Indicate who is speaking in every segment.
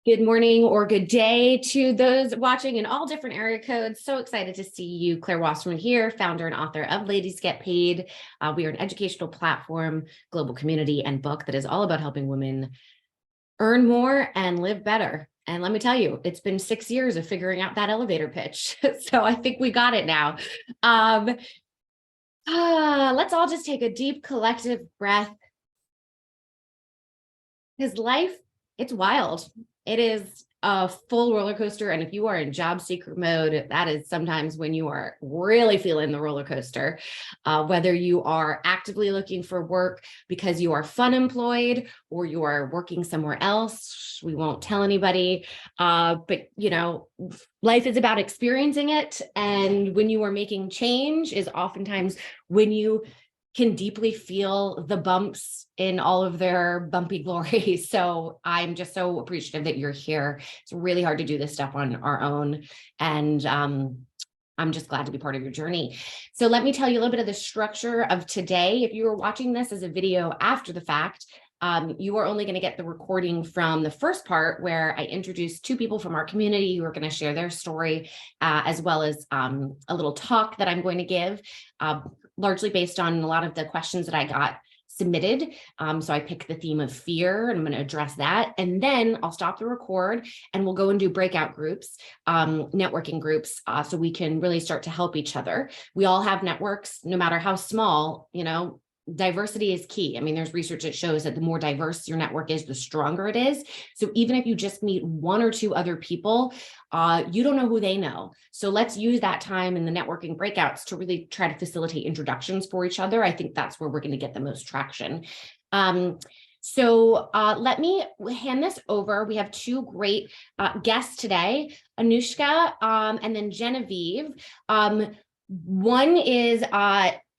Speaker 1: Good morning or good day to those watching in all different area codes. So excited to see you. Claire Wasserman here, founder and author of Ladies Get Paid. We are an educational platform, global community, and book that is all about helping women earn more and live better. And let me tell you, it's been 6 years of figuring out that elevator pitch. So I think we got it now. Let's all just take a deep collective breath. Because life, it's wild. It is a full roller coaster. And if you are in job seeker mode, that is sometimes when you are really feeling the roller coaster. Whether you are actively looking for work because you are fun employed or you are working somewhere else, we won't tell anybody. But life is about experiencing it. And when you are making change is oftentimes when you can deeply feel the bumps in all of their bumpy glory. So I'm just so appreciative that you're here. It's really hard to do this stuff on our own. And I'm just glad to be part of your journey. So let me tell you a little bit of the structure of today. If you are watching this as a video after the fact, you are only going to get the recording from the first part where I introduced two people from our community who are going to share their story, as well as a little talk that I'm going to give, largely based on a lot of the questions that I got submitted. So I picked the theme of fear, and I'm going to address that. And then I'll stop the record and we'll go and do breakout groups, networking groups, so we can really start to help each other. We all have networks, no matter how small, diversity is key. I mean, there's research that shows that the more diverse your network is, the stronger it is. So even if you just meet one or two other people, you don't know who they know. So let's use that time in the networking breakouts to really try to facilitate introductions for each other. I think that's where we're going to get the most traction. So let me hand this over. We have two great guests today, Anushka and then Genevieve. One is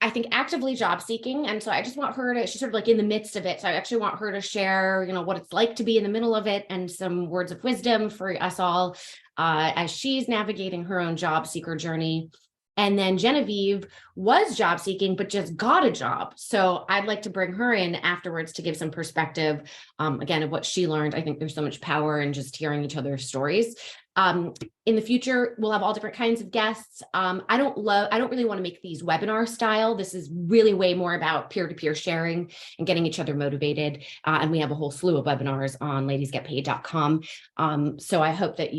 Speaker 1: I think actively job seeking. And so I just want her to, she's sort of like in the midst of it. So I actually want her to share, what it's like to be in the middle of it and some words of wisdom for us all as she's navigating her own job seeker journey. And then Genevieve was job seeking, but just got a job. So I'd like to bring her in afterwards to give some perspective, again, of what she learned. I think there's so much power in just hearing each other's stories. In the future, we'll have all different kinds of guests. I don't really want to make these webinar style. This is really way more about peer-to-peer sharing and getting each other motivated. And we have a whole slew of webinars on ladiesgetpaid.com. So I hope that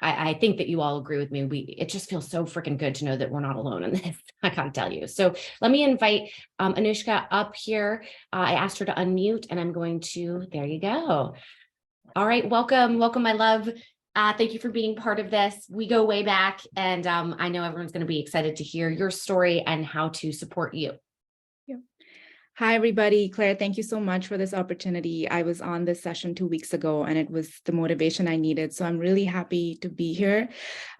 Speaker 1: I think that you all agree with me. It just feels so freaking good to know that we're not alone in this. I gotta tell you. So let me invite Anushka up here. I asked her to unmute and I'm going to, there you go. All right, welcome, my love. Thank you for being part of this. We go way back, and I know everyone's going to be excited to hear your story and how to support you.
Speaker 2: Yeah. Hi, everybody. Claire, thank you so much for this opportunity. I was on this session 2 weeks ago, and it was the motivation I needed. So I'm really happy to be here.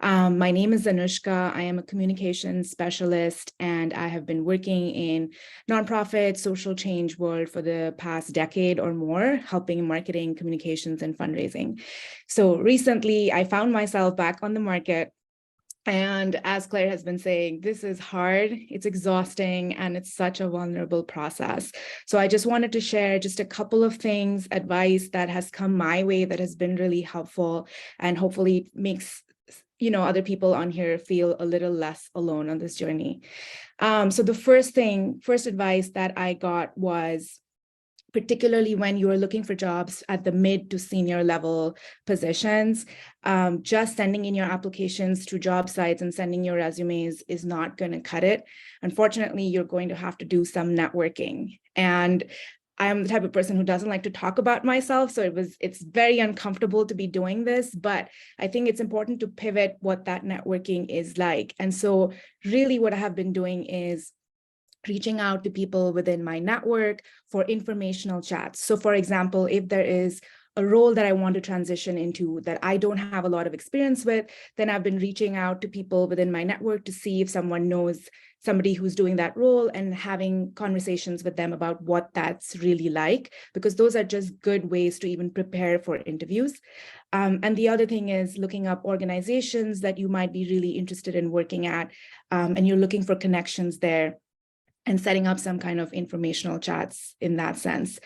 Speaker 2: My name is Anushka. I am a communications specialist, and I have been working in nonprofit social change world for the past decade or more, helping marketing, communications, and fundraising. So recently, I found myself back on the market. And as Claire has been saying, this is hard, it's exhausting, and it's such a vulnerable process. So I just wanted to share just a couple of things, advice that has come my way that has been really helpful and hopefully makes other people on here feel a little less alone on this journey. So the first advice that I got was, particularly when you are looking for jobs at the mid to senior level positions, just sending in your applications to job sites and sending your resumes is not going to cut it. Unfortunately, you're going to have to do some networking. And I'm the type of person who doesn't like to talk about myself, so it's very uncomfortable to be doing this, but I think it's important to pivot what that networking is like. And so really what I have been doing is reaching out to people within my network for informational chats. So for example, if there is a role that I want to transition into that I don't have a lot of experience with, then I've been reaching out to people within my network to see if someone knows somebody who's doing that role and having conversations with them about what that's really like, because those are just good ways to even prepare for interviews. And the other thing is looking up organizations that you might be really interested in working at, and you're looking for connections there, and setting up some kind of informational chats in that sense.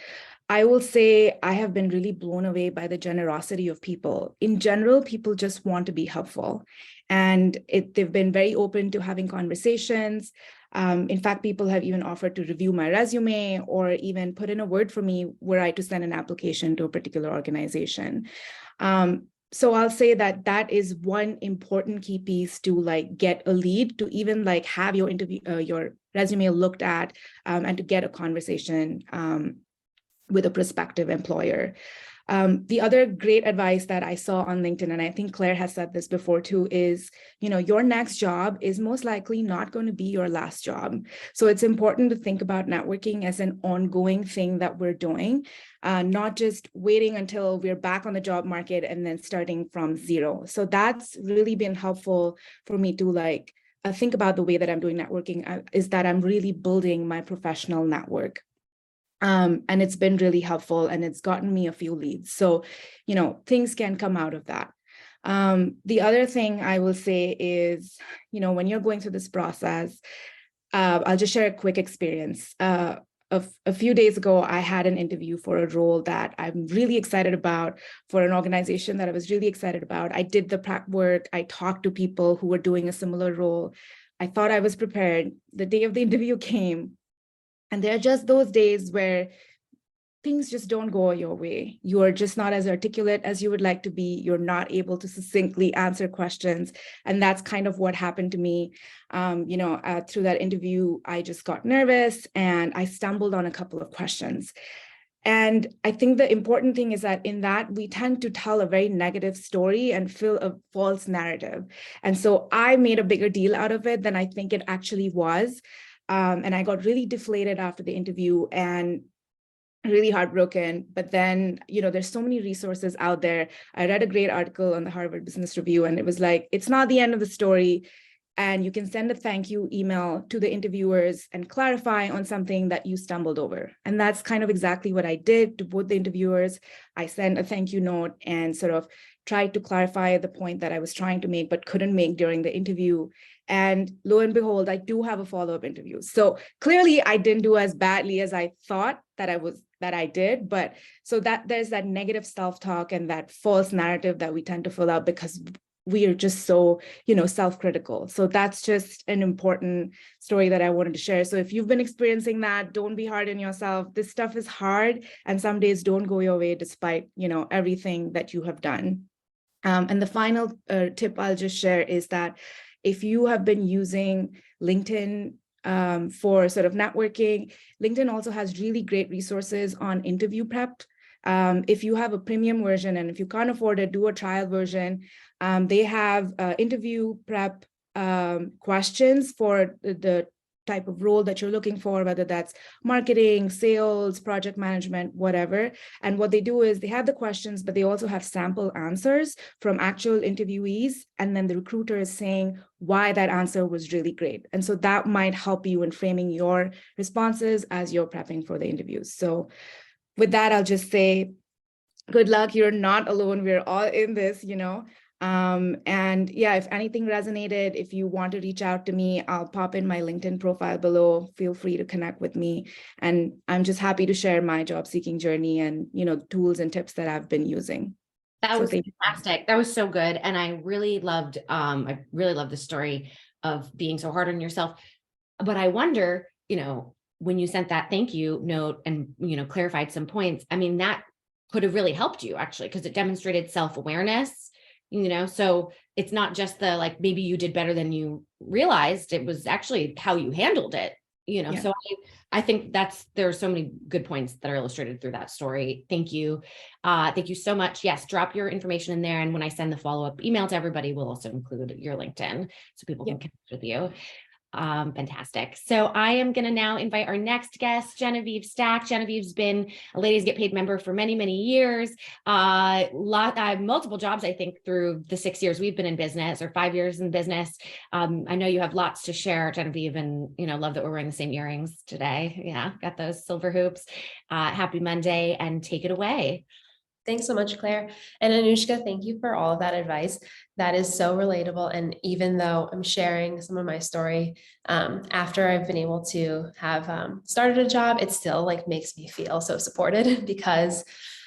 Speaker 2: I will say I have been really blown away by the generosity of people. In general, people just want to be helpful. And they've been very open to having conversations. In fact, people have even offered to review my resume or even put in a word for me were I to send an application to a particular organization. So I'll say that that is one important key piece to like get a lead, to even like have your interview, your resume looked at, and to get a conversation with a prospective employer. The other great advice that I saw on LinkedIn, and I think Claire has said this before too, is, your next job is most likely not going to be your last job. So it's important to think about networking as an ongoing thing that we're doing, not just waiting until we're back on the job market and then starting from zero. So that's really been helpful for me to like think about the way that I'm doing networking, is that I'm really building my professional network. And it's been really helpful and it's gotten me a few leads. So, things can come out of that. The other thing I will say is, when you're going through this process, I'll just share a quick experience. A few days ago, I had an interview for a role that I'm really excited about, for an organization that I was really excited about. I did the prep work. I talked to people who were doing a similar role. I thought I was prepared. The day of the interview came. And there are just those days where things just don't go your way. You are just not as articulate as you would like to be. You're not able to succinctly answer questions. And that's kind of what happened to me. Through that interview, I just got nervous and I stumbled on a couple of questions. And I think the important thing is that in that, we tend to tell a very negative story and fill a false narrative. And so I made a bigger deal out of it than I think it actually was. And I got really deflated after the interview and really heartbroken. But then, there's so many resources out there. I read a great article on the Harvard Business Review, and it was like, it's not the end of the story. And you can send a thank you email to the interviewers and clarify on something that you stumbled over. And that's kind of exactly what I did to both the interviewers. I sent a thank you note and sort of tried to clarify the point that I was trying to make, but couldn't make during the interview. And lo and behold, I do have a follow-up interview. So clearly I didn't do as badly as I thought that I did. But so that there's that negative self-talk and that false narrative that we tend to fill out because we are just so, self-critical. So that's just an important story that I wanted to share. So if you've been experiencing that, don't be hard on yourself. This stuff is hard and some days don't go your way despite, everything that you have done. And the final tip I'll just share is that if you have been using LinkedIn for sort of networking, LinkedIn also has really great resources on interview prep. If you have a premium version and if you can't afford it, do a trial version. They have interview prep questions for the type of role that you're looking for, whether that's marketing, sales, project management, whatever. And what they do is they have the questions, but they also have sample answers from actual interviewees. And then the recruiter is saying why that answer was really great. And so that might help you in framing your responses as you're prepping for the interviews. So with that, I'll just say, good luck. You're not alone. We're all in this, and yeah, if anything resonated, if you want to reach out to me, I'll pop in my LinkedIn profile below. Feel free to connect with me. And I'm just happy to share my job seeking journey and, tools and tips that I've been using.
Speaker 1: That was fantastic. That was so good. And I really loved the story of being so hard on yourself. But I wonder, when you sent that thank you note and, clarified some points, I mean, that could have really helped you actually, because it demonstrated self-awareness, so it's not just the, like, maybe you did better than you realized. It was actually how you handled it, yeah. So I think there are so many good points that are illustrated through that story. Thank you. Thank you so much. Yes. Drop your information in there. And when I send the follow-up email to everybody, we'll also include your LinkedIn so people can connect with you. Fantastic. So I am going to now invite our next guest, Genevieve Stack. Genevieve's been a Ladies Get Paid member for many, many years. Multiple jobs, I think, through the 6 years we've been in business, or 5 years in business. I know you have lots to share, Genevieve, and love that we're wearing the same earrings today. Yeah, got those silver hoops. Happy Monday, and take it away.
Speaker 3: Thanks so much, Claire. And Anushka, thank you for all of that advice. That is so relatable. And even though I'm sharing some of my story after I've been able to have started a job, it still like makes me feel so supported because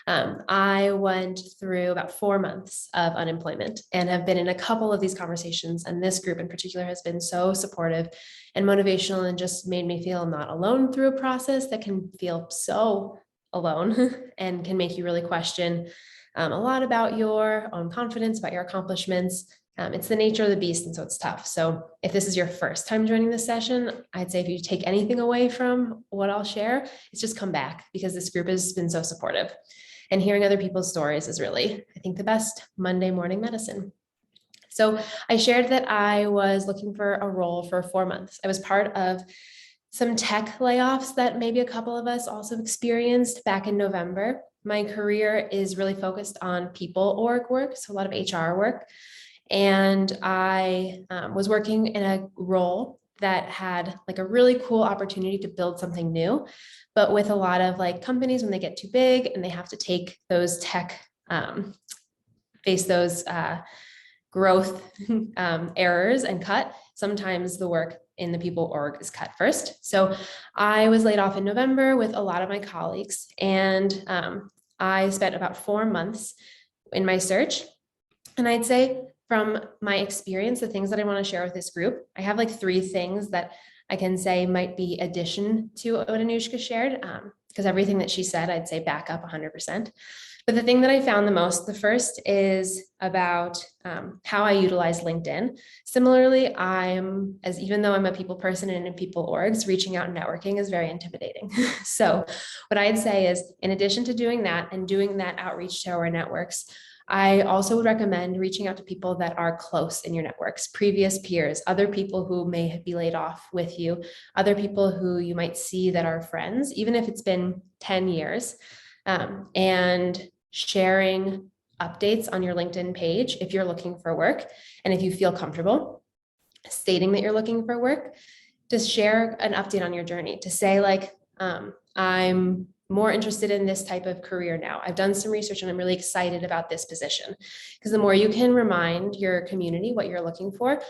Speaker 3: I went through about 4 months of unemployment and have been in a couple of these conversations. And this group in particular has been so supportive and motivational and just made me feel not alone through a process that can feel so alone and can make you really question a lot about your own confidence, about your accomplishments. It's the nature of the beast, and so it's tough. So if this is your first time joining this session, I'd say if you take anything away from what I'll share, it's just come back because this group has been so supportive. And hearing other people's stories is really, I think, the best Monday morning medicine. So I shared that I was looking for a role for 4 months. I was part of some tech layoffs that maybe a couple of us also experienced back in November. My career is really focused on people org work, so a lot of HR work. And I was working in a role that had like a really cool opportunity to build something new, but with a lot of like companies, when they get too big and they have to take those tech, face those growth errors and cut, sometimes the work in the people org is cut first. So I was laid off in November with a lot of my colleagues, and I spent about 4 months in my search. And I'd say from my experience, the things that I want to share with this group, I have like 3 things that I can say might be addition to what Anushka shared, because everything that she said, I'd say back up 100%. But the thing that I found the most, the first is about how I utilize LinkedIn. Similarly, even though I'm a people person and in people orgs, reaching out and networking is very intimidating. So what I'd say is, in addition to doing that and doing that outreach to our networks, I also would recommend reaching out to people that are close in your networks, previous peers, other people who may be laid off with you, other people who you might see that are friends, even if it's been 10 years, and sharing updates on your LinkedIn page if you're looking for work. And if you feel comfortable stating that you're looking for work, just share an update on your journey to say like, I'm more interested in this type of career now. I've done some research and I'm really excited about this position. Because the more you can remind your community what you're looking for,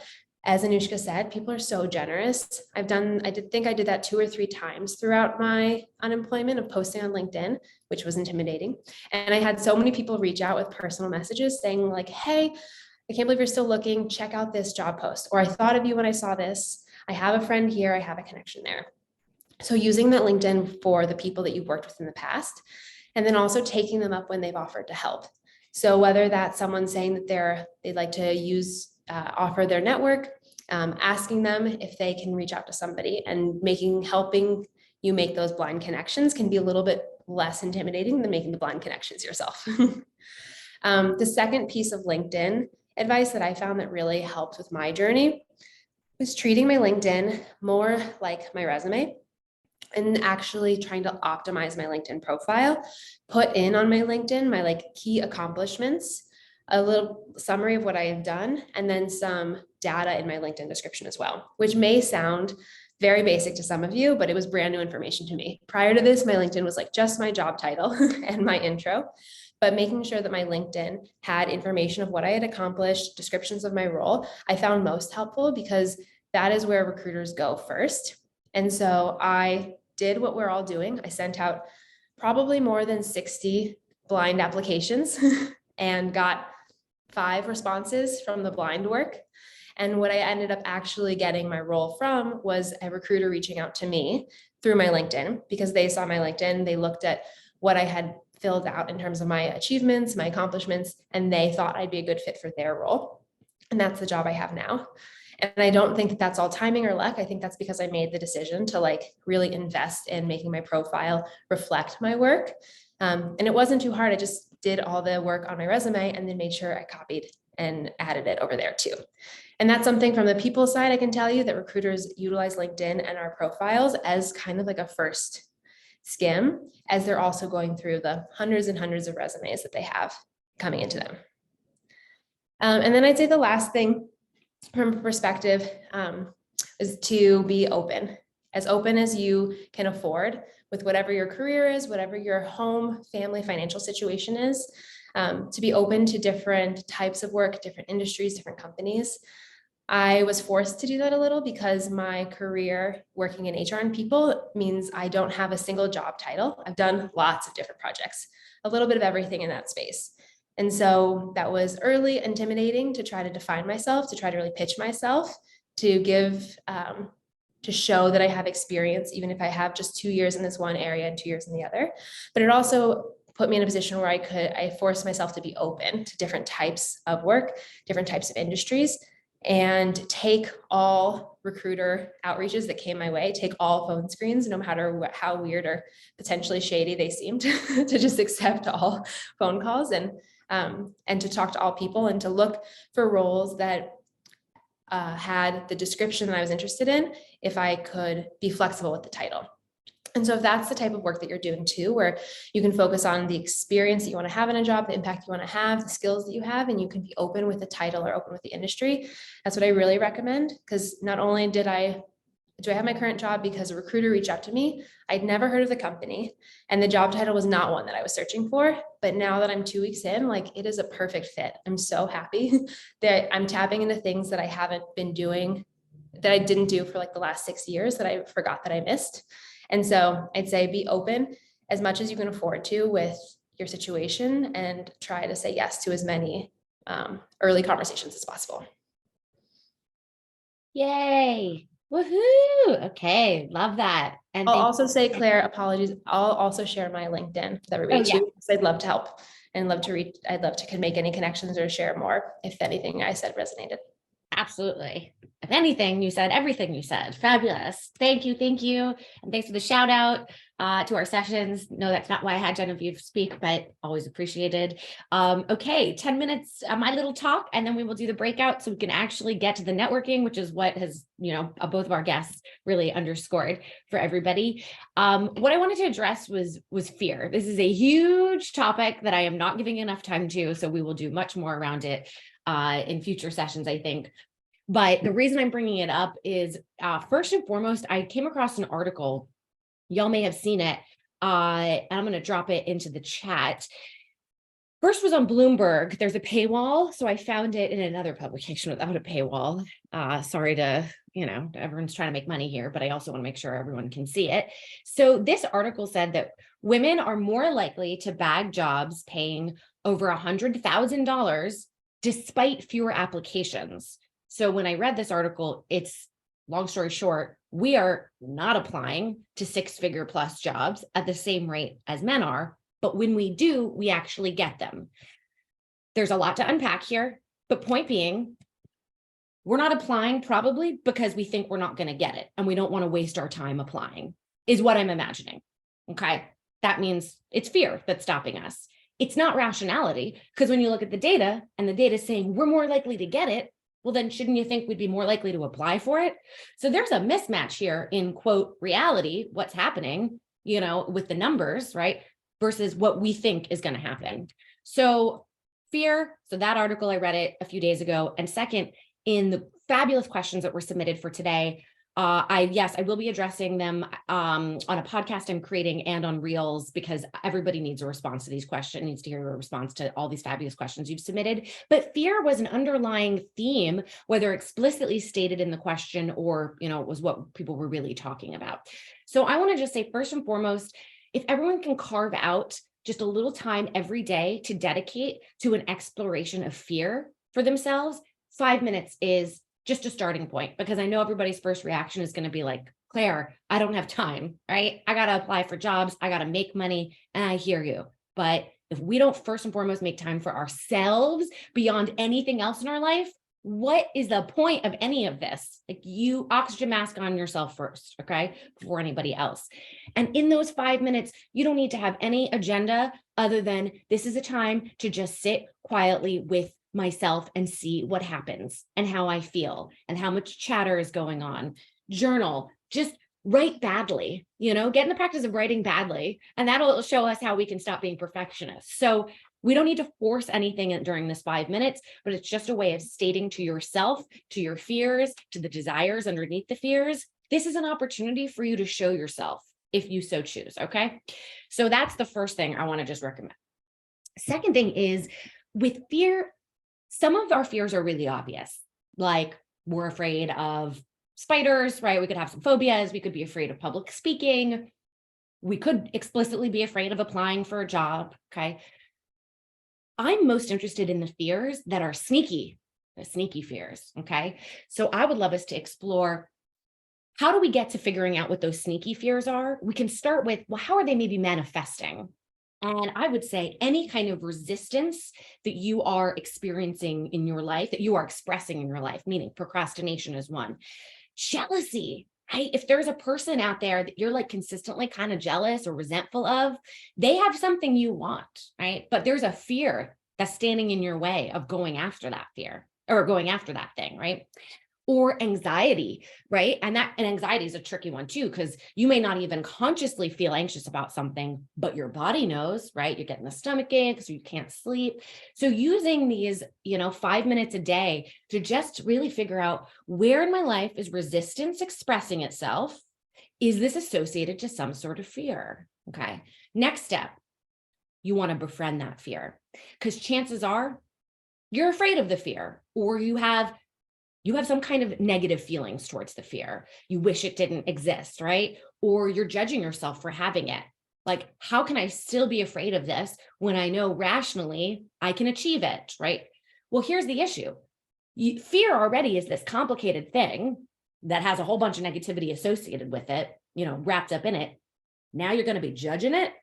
Speaker 3: as Anushka said, people are so generous. I did that 2 or 3 times throughout my unemployment of posting on LinkedIn, which was intimidating. And I had so many people reach out with personal messages saying like, hey, I can't believe you're still looking, check out this job post. Or I thought of you when I saw this. I have a friend here, I have a connection there. So using that LinkedIn for the people that you've worked with in the past, and then also taking them up when they've offered to help. So whether that's someone saying that they'd like to offer their network, asking them if they can reach out to somebody, and helping you make those blind connections can be a little bit less intimidating than making the blind connections yourself. The second piece of LinkedIn advice that I found that really helped with my journey was treating my LinkedIn more like my resume, and actually trying to optimize my LinkedIn profile, put in on my LinkedIn my like key accomplishments, a little summary of what I have done, and then some data in my LinkedIn description as well, which may sound very basic to some of you, but it was brand new information to me. Prior to this, my LinkedIn was like just my job title and my intro, but making sure that my LinkedIn had information of what I had accomplished, descriptions of my role, I found most helpful because that is where recruiters go first. And so I did what we're all doing. I sent out probably more than 60 blind applications and got 5 responses from the blind work. And what I ended up actually getting my role from was a recruiter reaching out to me through my LinkedIn, because they saw my LinkedIn, they looked at what I had filled out in terms of my achievements, my accomplishments, and they thought I'd be a good fit for their role. And that's the job I have now. And I don't think that that's all timing or luck. I think that's because I made the decision to like really invest in making my profile reflect my work. And it wasn't too hard. I just did all the work on my resume and then made sure I copied and added it over there too. And that's something from the people side, I can tell you that recruiters utilize LinkedIn and our profiles as kind of like a first skim, as they're also going through the hundreds and hundreds of resumes that they have coming into them. And then I'd say the last thing from perspective is to be open. as open as you can afford with whatever your career is, whatever your home, family, financial situation is, to be open to different types of work, different industries, different companies. I was forced to do that a little because my career working in HR and people means I don't have a single job title. I've done lots of different projects, a little bit of everything in that space. And so that was early intimidating to try to define myself, to try to really pitch myself, to give, to show that I have experience, even if I have just 2 years in this one area and 2 years in the other. But it also put me in a position where I forced myself to be open to different types of work, different types of industries, and take all recruiter outreaches that came my way, take all phone screens, no matter how weird or potentially shady they seemed, to just accept all phone calls and to talk to all people and to look for roles that had the description that I was interested in, if I could be flexible with the title. And so if that's the type of work that you're doing too, where you can focus on the experience that you want to have in a job, the impact you want to have, the skills that you have, and you can be open with the title or open with the industry, that's what I really recommend. Because not only do I have my current job because a recruiter reached out to me, I'd never heard of the company, and the job title was not one that I was searching for. But now that I'm 2 weeks in, like, it is a perfect fit. I'm so happy that I'm tapping into things that I haven't been doing, that I didn't do for like the last 6 years, that I forgot that I missed. And so I'd say be open as much as you can afford to with your situation and try to say yes to as many early conversations as possible.
Speaker 1: Yay. Woohoo. Okay. Love that. And
Speaker 3: I'll also say, Claire, apologies. I'll also share my LinkedIn with everybody too, because I'd love to help and love to reach. I'd love to make any connections or share more if anything I said resonated.
Speaker 1: Absolutely. If anything, you said everything you said. Fabulous. Thank you. Thank you. And thanks for the shout out to our sessions. No, that's not why I had Genevieve speak, but always appreciated. Okay, 10 minutes, my little talk, and then we will do the breakout so we can actually get to the networking, which is what has, both of our guests really underscored for everybody. What I wanted to address was fear. This is a huge topic that I am not giving enough time to, so we will do much more around it in future sessions, I think. But the reason I'm bringing it up is first and foremost, I came across an article. Y'all may have seen it. And I'm going to drop it into the chat. First was on Bloomberg. There's a paywall. So I found it in another publication without a paywall. Sorry to, everyone's trying to make money here, but I also want to make sure everyone can see it. So this article said that women are more likely to bag jobs paying over $100,000 despite fewer applications. So when I read this article, it's, long story short, we are not applying to 6-figure plus jobs at the same rate as men are, but when we do, we actually get them. There's a lot to unpack here, but point being, we're not applying probably because we think we're not going to get it and we don't want to waste our time applying, is what I'm imagining. Okay, that means it's fear that's stopping us. It's not rationality, because when you look at the data and the data is saying we're more likely to get it, well, then shouldn't you think we'd be more likely to apply for it? So there's a mismatch here in, quote, reality, what's happening, with the numbers, right? Versus what we think is going to happen. So fear. So that article, I read it a few days ago. And second, in the fabulous questions that were submitted for today, I will be addressing them on a podcast I'm creating and on Reels, because everybody needs a response to these questions, needs to hear a response to all these fabulous questions you've submitted. But fear was an underlying theme, whether explicitly stated in the question or, it was what people were really talking about. So I want to just say, first and foremost, if everyone can carve out just a little time every day to dedicate to an exploration of fear for themselves, 5 minutes is just a starting point, because I know everybody's first reaction is going to be like, Claire, I don't have time, right? I got to apply for jobs. I got to make money. And I hear you. But if we don't first and foremost make time for ourselves beyond anything else in our life, what is the point of any of this? Like, you oxygen mask on yourself first, okay, before anybody else. And in those 5 minutes, you don't need to have any agenda other than this is a time to just sit quietly with myself and see what happens and how I feel and how much chatter is going on. Journal, just write badly, get in the practice of writing badly, and that'll show us how we can stop being perfectionists. So we don't need to force anything during this 5 minutes, but it's just a way of stating to yourself, to your fears, to the desires underneath the fears, this is an opportunity for you to show yourself if you so choose. Okay. So that's the first thing I want to just recommend. Second thing is with fear, some of our fears are really obvious. Like we're afraid of spiders, right? We could have some phobias. We could be afraid of public speaking. We could explicitly be afraid of applying for a job. Okay. I'm most interested in the fears that are sneaky, the sneaky fears. Okay. So I would love us to explore, how do we get to figuring out what those sneaky fears are? We can start with, well, how are they maybe manifesting? And I would say any kind of resistance that you are experiencing in your life, that you are expressing in your life, meaning procrastination is one. Jealousy, right? If there's a person out there that you're like consistently kind of jealous or resentful of, they have something you want, right? But there's a fear that's standing in your way of going after that fear or going after that thing, right? Or anxiety, right? And anxiety is a tricky one too, because you may not even consciously feel anxious about something, but your body knows, right? You're getting the stomach ache, so you can't sleep. So using these, 5 minutes a day to just really figure out, where in my life is resistance expressing itself? Is this associated to some sort of fear? Okay. Next step, you want to befriend that fear, because chances are you're afraid of the fear, or you have some kind of negative feelings towards the fear. You wish it didn't exist, right? Or you're judging yourself for having it. Like, how can I still be afraid of this when I know rationally I can achieve it, right? Well, here's the issue. Fear already is this complicated thing that has a whole bunch of negativity associated with it, wrapped up in it. Now you're going to be judging it.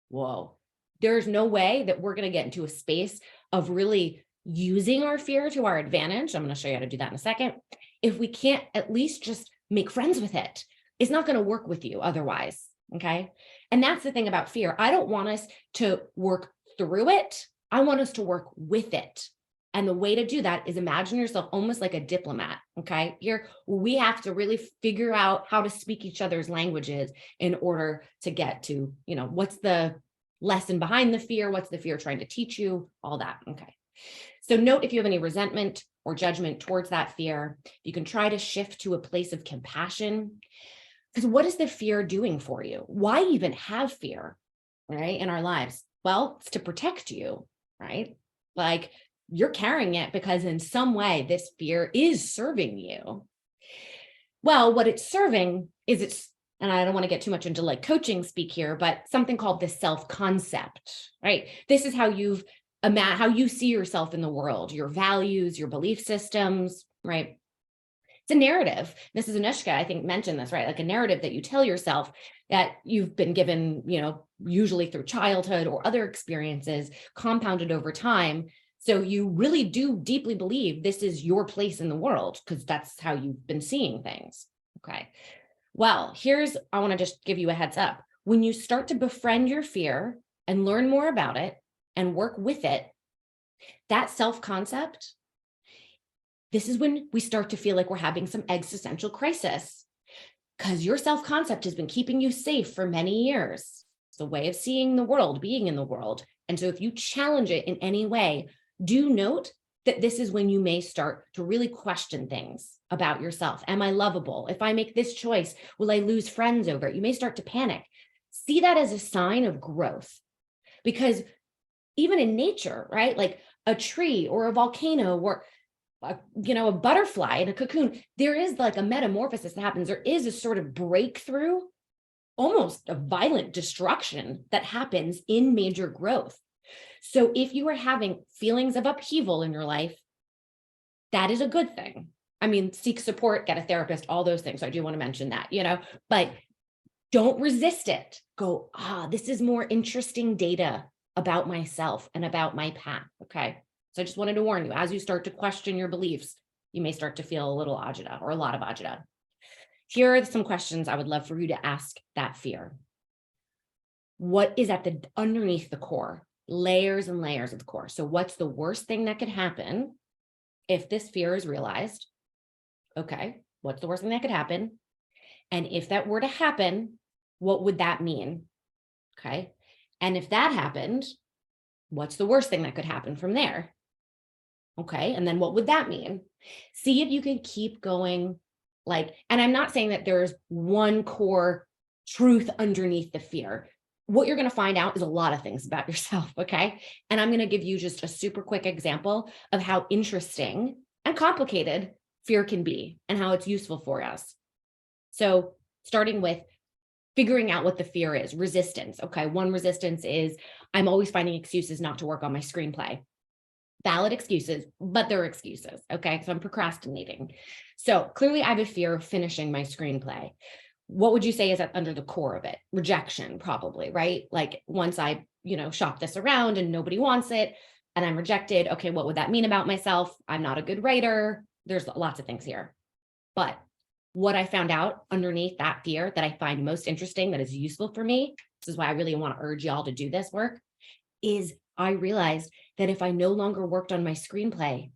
Speaker 1: Whoa. There's no way that we're going to get into a space of really using our fear to our advantage. I'm going to show you how to do that in a second. If we can't at least just make friends with it, it's not going to work with you otherwise. Okay. And that's the thing about fear. I don't want us to work through it. I want us to work with it. And the way to do that is imagine yourself almost like a diplomat. Okay. Here, we have to really figure out how to speak each other's languages in order to get to, what's the lesson behind the fear? What's the fear trying to teach you? All that. Okay. So note if you have any resentment or judgment towards that fear, you can try to shift to a place of compassion. Because what is the fear doing for you? Why even have fear, right, in our lives? Well, it's to protect you, right? Like you're carrying it because in some way this fear is serving you. Well, what it's serving is and I don't want to get too much into like coaching speak here, but something called the self-concept, right? This is how you see yourself in the world, your values, your belief systems, right? It's a narrative. This is Anushka, I think, mentioned this, right? Like a narrative that you tell yourself that you've been given, usually through childhood or other experiences, compounded over time. So you really do deeply believe this is your place in the world because that's how you've been seeing things. Okay. Well, I want to just give you a heads up. When you start to befriend your fear and learn more about it and work with it, that self-concept, this is when we start to feel like we're having some existential crisis because your self-concept has been keeping you safe for many years. It's a way of seeing the world, being in the world. And so if you challenge it in any way, do note that this is when you may start to really question things about yourself. Am I lovable? If I make this choice, will I lose friends over it? You may start to panic. See that as a sign of growth, because even in nature, right? Like a tree or a volcano or a butterfly in a cocoon, there is like a metamorphosis that happens. There is a sort of breakthrough, almost a violent destruction that happens in major growth. So if you are having feelings of upheaval in your life, that is a good thing. I mean, seek support, get a therapist, all those things. So I do want to mention that, but don't resist it. Go, this is more interesting data about myself and about my path. Okay. So I just wanted to warn you, as you start to question your beliefs, you may start to feel a little agita or a lot of agita. Here are some questions I would love for you to ask that fear. What is underneath the core? Layers and layers of the core. So what's the worst thing that could happen if this fear is realized? Okay. What's the worst thing that could happen? And if that were to happen, what would that mean? Okay. And if that happened, what's the worst thing that could happen from there? Okay. And then what would that mean? See if you can keep going Like, and I'm not saying that there's one core truth underneath the fear. What you're going to find out is a lot of things about yourself. Okay. And I'm going to give you just a super quick example of how interesting and complicated fear can be and how it's useful for us. So starting with figuring out what the fear is, resistance. Okay. One resistance is I'm always finding excuses not to work on my screenplay. Valid excuses, but they're excuses. Okay. So I'm procrastinating. So clearly I have a fear of finishing my screenplay. What would you say is at under the core of it? Rejection, probably, right? Like once I, shop this around and nobody wants it and I'm rejected. Okay. What would that mean about myself? I'm not a good writer. There's lots of things here. But what I found out underneath that fear that I find most interesting, that is useful for me, this is why I really want to urge y'all to do this work, is I realized that if I no longer worked on my screenplay,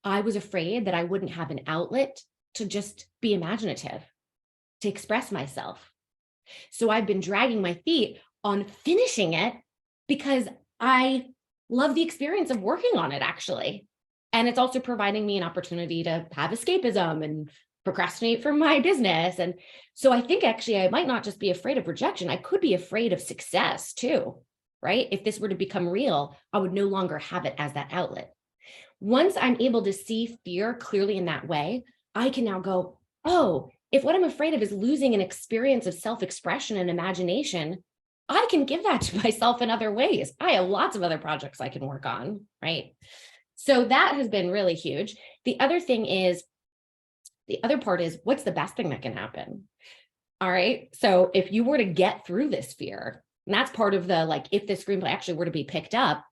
Speaker 1: I was afraid that I wouldn't have an outlet to just be imaginative, to express myself. So I've been dragging my feet on finishing it because I love the experience of working on it, actually. And it's also providing me an opportunity to have escapism and procrastinate for my business. And so I think actually I might not just be afraid of rejection. I could be afraid of success too, right? If this were to become real, I would no longer have it as that outlet. Once I'm able to see fear clearly in that way, I can now go, oh, if what I'm afraid of is losing an experience of self-expression and imagination, I can give that to myself in other ways. I have lots of other projects I can work on, right? So that has been really huge. The other part is what's the best thing that can happen? All right. So if you were to get through this fear, and that's part of the, like, if the screenplay actually were to be picked up,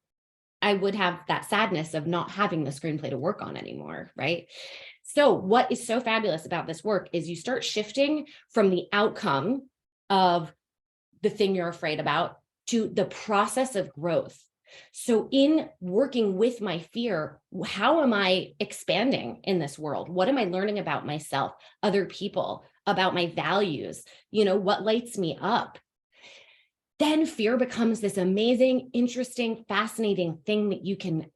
Speaker 1: I would have that sadness of not having the screenplay to work on anymore, right? So what is so fabulous about this work is you start shifting from the outcome of the thing you're afraid about to the process of growth. So in working with my fear, how am I expanding in this world? What am I learning about myself, other people, about my values? What lights me up? Then fear becomes this amazing, interesting, fascinating thing that you can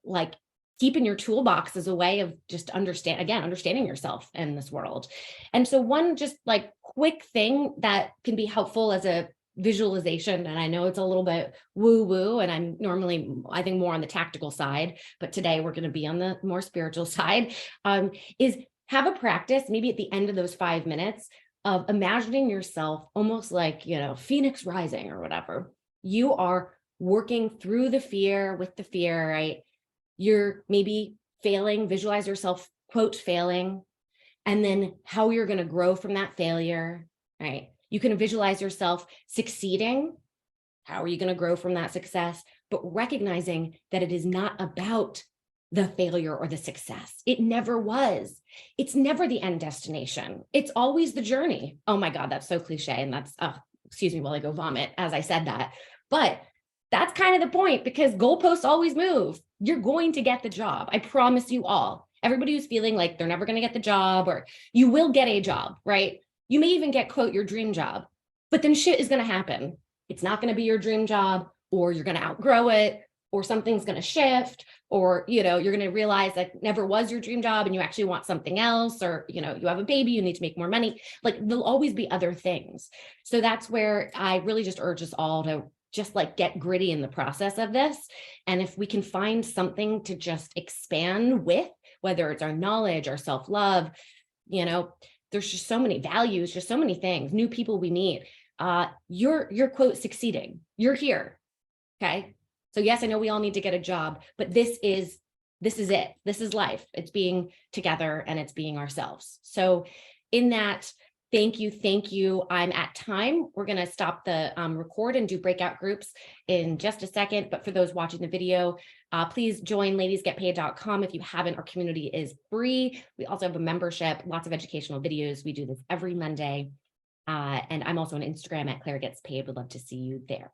Speaker 1: keep in your toolbox as a way of just understanding yourself in this world. And so one just quick thing that can be helpful as a visualization, and I know it's a little bit woo-woo, and I'm normally, I think, more on the tactical side, but today we're going to be on the more spiritual side, is have a practice, maybe at the end of those 5 minutes, of imagining yourself almost like, Phoenix rising or whatever. You are working through the fear with the fear, right? You're maybe failing, visualize yourself, quote, failing, and then how you're going to grow from that failure, right? You can visualize yourself succeeding. How are you going to grow from that success? But recognizing that it is not about the failure or the success. It never was. It's never the end destination. It's always the journey. Oh my God, that's so cliche. And that's, excuse me while I go vomit as I said that. But that's kind of the point, because goalposts always move. You're going to get the job. I promise you all. Everybody who's feeling like they're never going to get the job, or you will get a job, right? You may even get, quote, your dream job, but then shit is going to happen. It's not going to be your dream job, or you're going to outgrow it, or something's going to shift, or, you're going to realize that never was your dream job and you actually want something else, or, you have a baby, you need to make more money. There'll always be other things. So that's where I really just urge us all to just get gritty in the process of this. And if we can find something to just expand with, whether it's our knowledge, our self-love, there's just so many values, just so many things, new people we meet. You're quote, succeeding. You're here. Okay. So yes, I know we all need to get a job, but this is it. This is life. It's being together and it's being ourselves. So in that, thank you. I'm at time. We're going to stop the record and do breakout groups in just a second. But for those watching the video, please join ladiesgetpaid.com. If you haven't, our community is free. We also have a membership, lots of educational videos. We do this every Monday. And I'm also on Instagram at Claire Gets Paid. Would love to see you there.